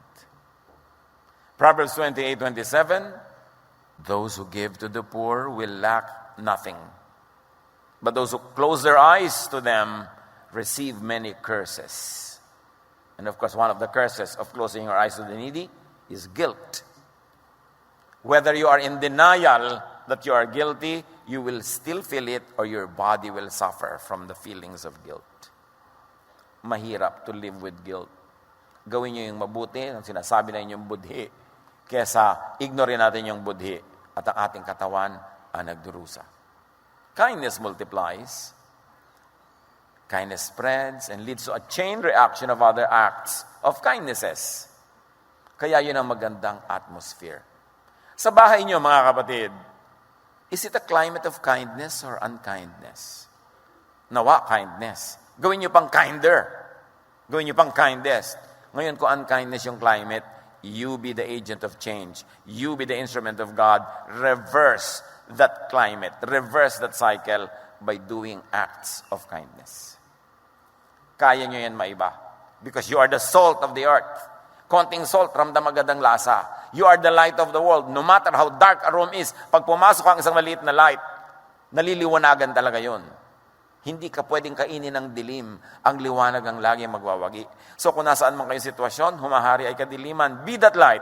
Proverbs 28:27, those who give to the poor will lack nothing. But those who close their eyes to them receive many curses. And of course, one of the curses of closing your eyes to the needy is guilt. Whether you are in denial that you are guilty, you will still feel it or your body will suffer from the feelings of guilt. Mahirap to live with guilt. Gawin nyo yung mabuti, ang sinasabi na inyong budhi, kesa ignore natin yung budhi at ang ating katawan ang nagdurusa. Kindness multiplies. Kindness spreads and leads to a chain reaction of other acts of kindnesses. Kaya yun ang magandang atmosphere. Sa bahay nyo, mga kapatid, is it a climate of kindness or unkindness? Nawa, kindness. Gawin nyo pang kinder. Gawin nyo pang kindest. Ngayon, kung unkindness yung climate, you be the agent of change. You be the instrument of God. Reverse that climate. Reverse that cycle by doing acts of kindness. Kaya nyo yan maiba. Because you are the salt of the earth. Konting salt, ramdam agad ang lasa. You are the light of the world. No matter how dark a room is, pag pumasok ang isang maliit na light, naliliwanagan talaga yun. Hindi ka pwedeng kainin ng dilim. Ang liwanag ang lagi magwawagi. So kung nasaan man kayo sitwasyon, humahari ay kadiliman, be that light.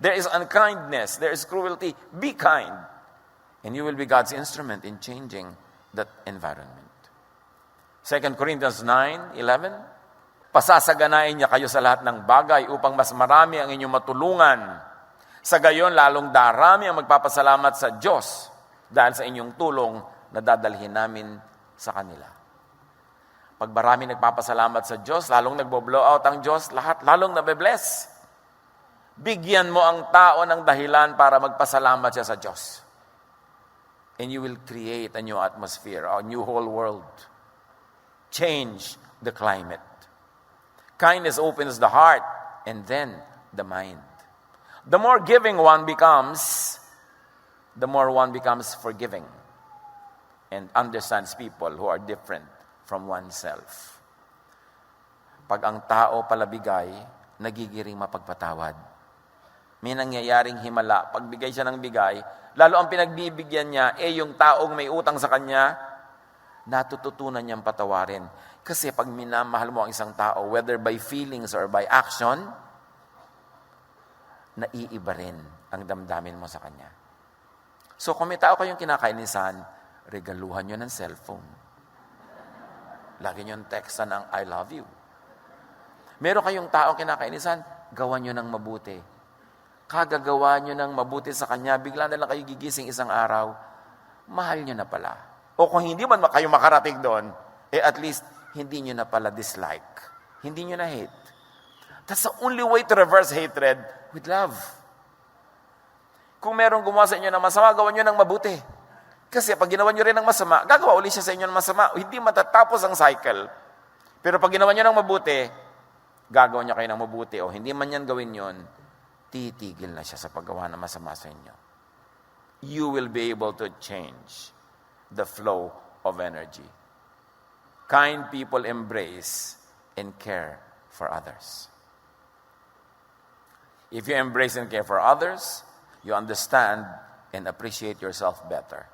There is unkindness, there is cruelty, be kind. And you will be God's instrument in changing that environment. 2 Corinthians 9:11, pasasaganain niya kayo sa lahat ng bagay upang mas marami ang inyong matulungan. Sa gayon, lalong darami ang magpapasalamat sa Diyos dahil sa inyong tulong na dadalhin namin sa kanila. Pag marami nagpapasalamat sa Diyos, lalong nagbo-blow out ang Diyos, lahat lalong nabe-bless. Bigyan mo ang tao ng dahilan para magpasalamat siya sa Diyos. And you will create a new atmosphere, a new whole world. Change the climate. Kindness opens the heart and then the mind. The more giving one becomes, the more one becomes forgiving and understands people who are different from oneself. Pag ang tao palabigay, nagigiring mapagpatawad. May nangyayaring himala. Pagbigay siya ng bigay, lalo ang pinagbibigyan niya, yung taong may utang sa kanya, natututunan niyang patawarin. Kasi pag minamahal mo ang isang tao, whether by feelings or by action, naiiba rin ang damdamin mo sa kanya. So kung may tao kayong kinakainisan, regaluhan nyo ng cellphone. Lagi nyo textan ng I love you. Meron kayong tao kinakainisan, gawan nyo ng mabuti. Kagagawa nyo ng mabuti sa kanya, bigla na lang kayo gigising isang araw, mahal nyo na pala. O kung hindi man kayo makarating doon, at least hindi nyo na pala dislike. Hindi nyo na hate. That's the only way to reverse hatred with love. Kung merong gumawa sa inyo ng masama, gawan nyo ng mabuti. Kasi pag ginawa nyo rin ng masama, gagawa ulit siya sa inyo ng masama. Hindi matatapos ang cycle. Pero pag ginawa nyo ng mabuti, gagawa niya kayo ng mabuti. O hindi man yan gawin yon, titigil na siya sa paggawa ng masama sa inyo. You will be able to change the flow of energy. Kind people embrace and care for others. If you embrace and care for others, you understand and appreciate yourself better.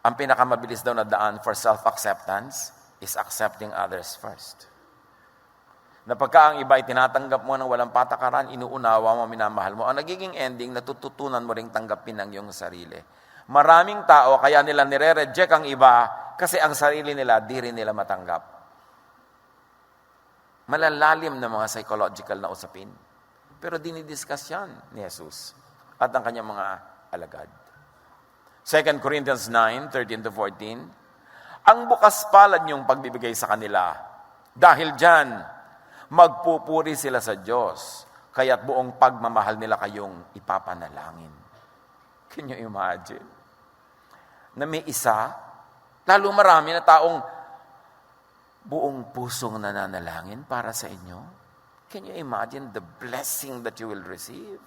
Ang pinakamabilis daw na daan for self-acceptance is accepting others first. Na pagka ang iba ay tinatanggap mo ng walang patakaran, inuunawa mo, minamahal mo, ang nagiging ending, natututunan mo ring tanggapin ang iyong sarili. Maraming tao, kaya nila nire-reject ang iba kasi ang sarili nila, di rin nila matanggap. Malalalim na mga psychological na usapin. Pero dinidiscuss yan ni Jesus at ang kanyang mga alagad. 2 Corinthians 9:13-14, ang bukas palad niyong pagbibigay sa kanila. Dahil dyan, magpupuri sila sa Diyos, kaya't buong pagmamahal nila kayong ipapanalangin. Can you imagine? Na may isa, lalo marami na taong buong pusong nananalangin para sa inyo. Can you imagine the blessing that you will receive?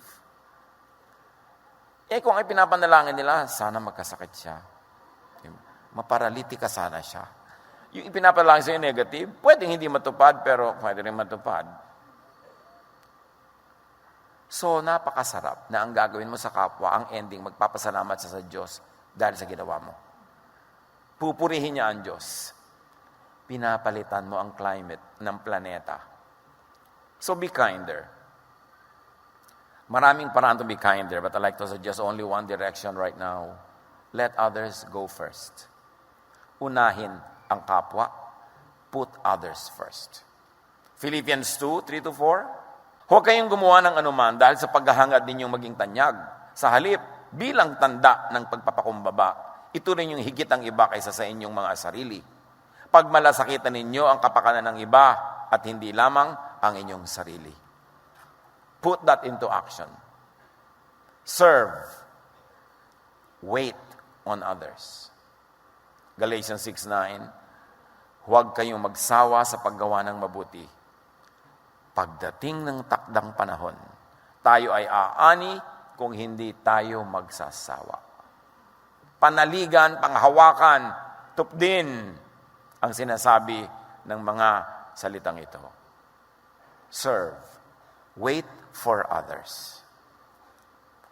Kung ay pinapanalangin nila, sana magkasakit siya. Maparalitika sana siya. Yung ipinapanalangin sa'yo negative, pwedeng hindi matupad, pero pwede rin matupad. So, napakasarap na ang gagawin mo sa kapwa, ang ending, magpapasalamat sa Diyos dahil sa ginawa mo. Pupurihin niya ang Diyos. Pinapalitan mo ang climate ng planeta. So, be kinder. Maraming paraan to be kinder, but I like to suggest only one direction right now. Let others go first. Unahin ang kapwa. Put others first. Philippians 2:3-4. Huwag kayong gumawa ng anuman dahil sa paghahangad ninyong maging tanyag. Sa halip, bilang tanda ng pagpapakumbaba, ito rin yung higit ang iba kaysa sa inyong mga sarili. Pagmalasakitan ninyo ang kapakanan ng iba at hindi lamang ang inyong sarili. Put that into action. Serve. Wait on others. Galatians 6:9, huwag kayong magsawa sa paggawa ng mabuti. Pagdating ng takdang panahon, tayo ay aani kung hindi tayo magsasawa. Panaligan, panghawakan, tupdin ang sinasabi ng mga salitang ito. Serve. Wait for others.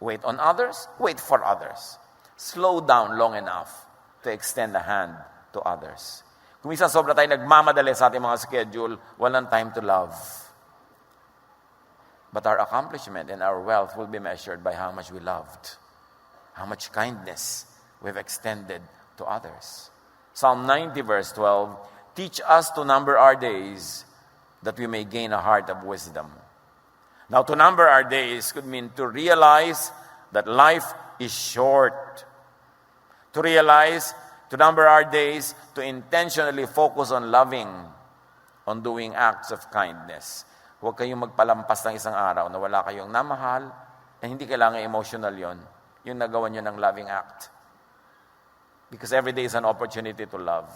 Wait on others, wait for others. Slow down long enough to extend a hand to others. Kung minsan sobra tayo nagmamadali sa ating mga schedule, walang time to love. But our accomplishment and our wealth will be measured by how much we loved, how much kindness we've extended to others. Psalm 90 verse 12, teach us to number our days that we may gain a heart of wisdom. Now, to number our days could mean to realize that life is short. To realize, to to number our days, to intentionally focus on loving, on doing acts of kindness. Huwag kayong magpalampas ng isang araw na wala kayong namahal, and hindi kailangan emotional yon, yung nagawa nyo ng loving act. Because every day is an opportunity to love.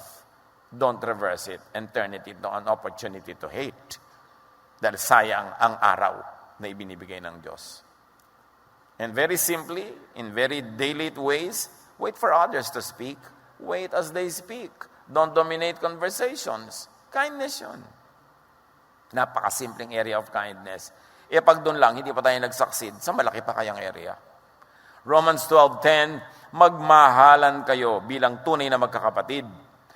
Don't reverse it and turn it into an opportunity to hate. Dahil sayang ang araw na ibinibigay ng Diyos. And very simply, in very daily ways, wait for others to speak. Wait as they speak. Don't dominate conversations. Kindness yun. Napakasimpleng area of kindness. E pag doon lang, hindi pa tayo nag-succeed, sa malaki pa kayang area. Romans 12:10, magmahalan kayo bilang tunay na magkakapatid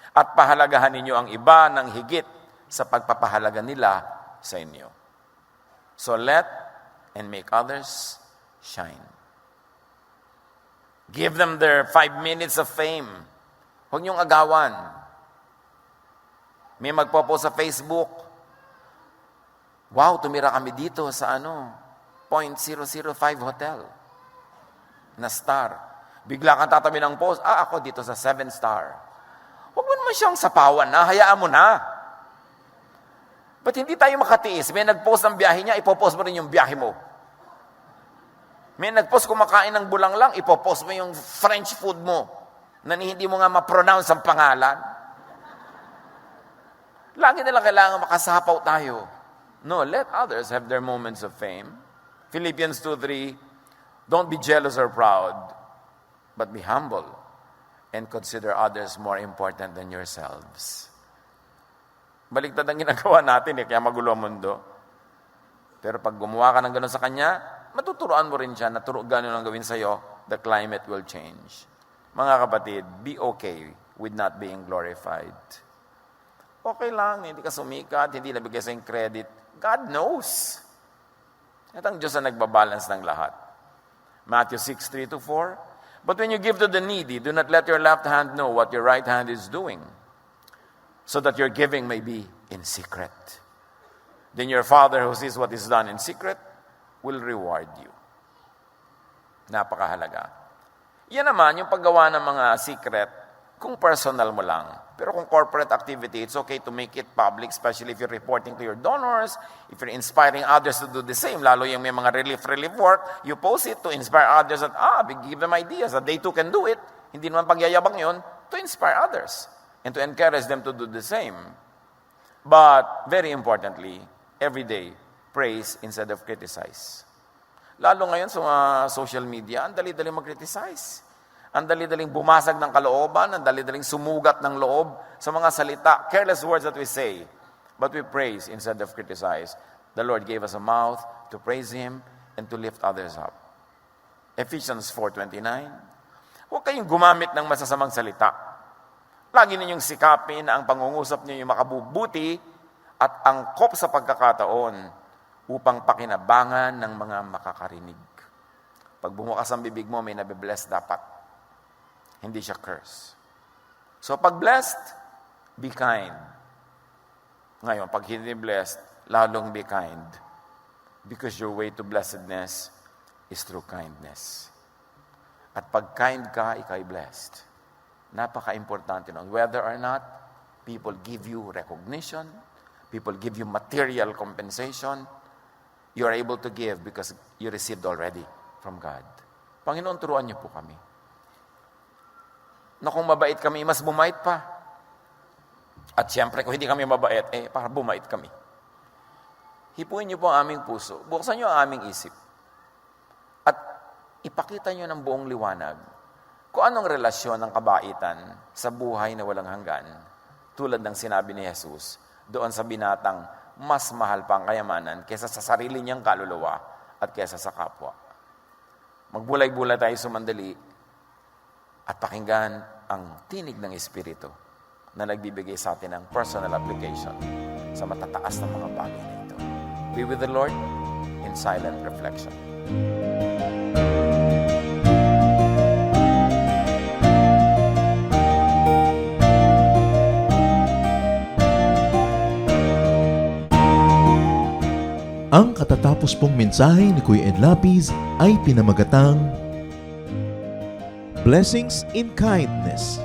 at pahalagahan ninyo ang iba ng higit sa pagpapahalaga nila sa inyo. So let and make others shine. Give them their 5 minutes of fame. Huwag niyong agawan. May magpo-post sa Facebook, wow, tumira kami dito sa .005 hotel na star. Bigla kang tatabi ng post, ako dito sa 7-star. Huwag mo naman siyang sapawan na, hayaan mo na. Ba't hindi tayo makatiis? May nag-post ng biyahe niya, ipopost mo rin yung biyahe mo. May nag-post kumakain ng bulang lang, ipopost mo yung French food mo na hindi mo nga ma-pronounce ang pangalan. Lagi na lang kailangan makasapaw tayo. No, let others have their moments of fame. Philippians 2:3, don't be jealous or proud, but be humble and consider others more important than yourselves. Baliktad ang ginagawa natin kaya magulo ang mundo. Pero pag gumawa ka ng gano'n sa Kanya, matuturoan mo rin siya na gano'n ang gawin sa'yo, the climate will change. Mga kapatid, be okay with not being glorified. Okay lang, hindi ka sumikat, hindi nabigay sa'yong credit. God knows. At ang Diyos ang nagbabalance ng lahat. Matthew 6:3-4, but when you give to the needy, do not let your left hand know what your right hand is doing, so that your giving may be in secret. Then your Father who sees what is done in secret will reward you. Napakahalaga. Yan naman, yung paggawa ng mga secret, kung personal mo lang. Pero kung corporate activity, it's okay to make it public, especially if you're reporting to your donors, if you're inspiring others to do the same, lalo yung may mga relief work, you post it to inspire others that, give them ideas that they too can do it. Hindi naman pagyayabang yun, to inspire others and to encourage them to do the same. But, very importantly, every day, praise instead of criticize. Lalo ngayon sa social media, ang dali-daling mag-criticize. Ang dali-daling bumasag ng kalooban, ang dali-daling sumugat ng loob sa mga salita, careless words that we say. But we praise instead of criticize. The Lord gave us a mouth to praise Him and to lift others up. Ephesians 4:29, huwag kayong gumamit ng masasamang salita. Lagi ninyong sikapin na ang pangungusap ninyo makabubuti at angkop sa pagkakataon upang pakinabangan ng mga makakarinig. Pag bumukas ang bibig mo, may nabibless dapat. Hindi siya curse. So pag blessed, be kind. Ngayon, pag hindi blessed, lalong be kind. Because your way to blessedness is through kindness. At pag kind ka, ikaw'y blessed. Napaka-importante nun. Whether or not people give you recognition, people give you material compensation, you are able to give because you received already from God. Panginoon, turuan niyo po kami. Na kung mabait kami, mas bumait pa. At siyempre, kung hindi kami mabait, para bumait kami. Hipuin niyo po ang aming puso. Buksan niyo ang aming isip. At ipakita niyo ng buong liwanag kung anong relasyon ng kabaitan sa buhay na walang hanggan. Tulad ng sinabi ni Jesus, doon sa binatang mas mahal pa ang kayamanan kaysa sa sarili niyang kaluluwa at kaysa sa kapwa. Magbulay-bulay tayo sumandali at pakinggan ang tinig ng Espiritu na nagbibigay sa atin ng personal application sa matataas na mga bagay na ito. Be with the Lord in silent reflection. Ang katatapos pong mensahe ni Kuya Ed Lapiz ay pinamagatang Blessings in Kindness.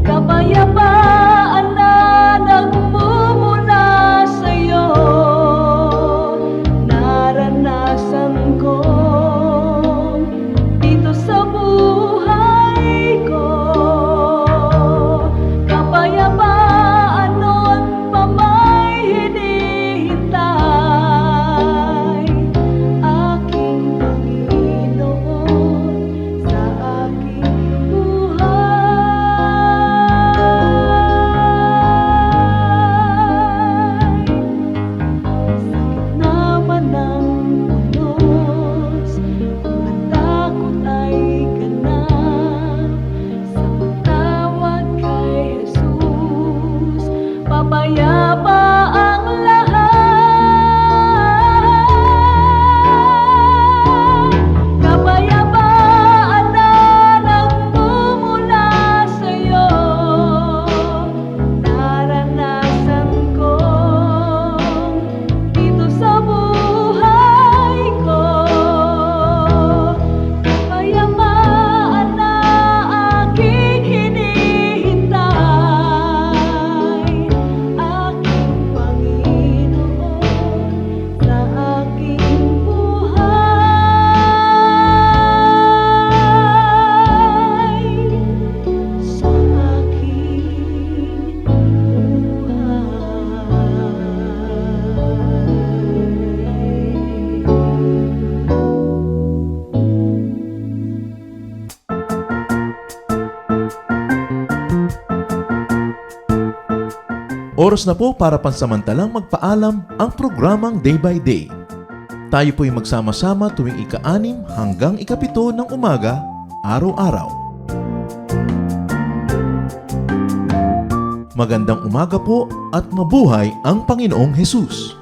kapayapaan na nagmumula sa'yo, naranasan ko dito sa buhay ko. Kapayapaan noon pa may hinihintay, aking Panginoon sa aking buhay. Sa gitna man ng unos, ang takot ay ganap, sa pagtawag kay Jesus, papayapa ang lahat. Kapayapaan na nagmumula sa'yo, naranasan ko dito sa buhay ko. Kapayapaan na aking hinihintay, aking Panginoon sa aking buhay, sa aking Oras na po para pansamantalang magpaalam ang programang Day by Day. Tayo po'y magsama-sama tuwing ika-6 hanggang ika-7 ng umaga, araw-araw. Magandang umaga po at mabuhay ang Panginoong Hesus!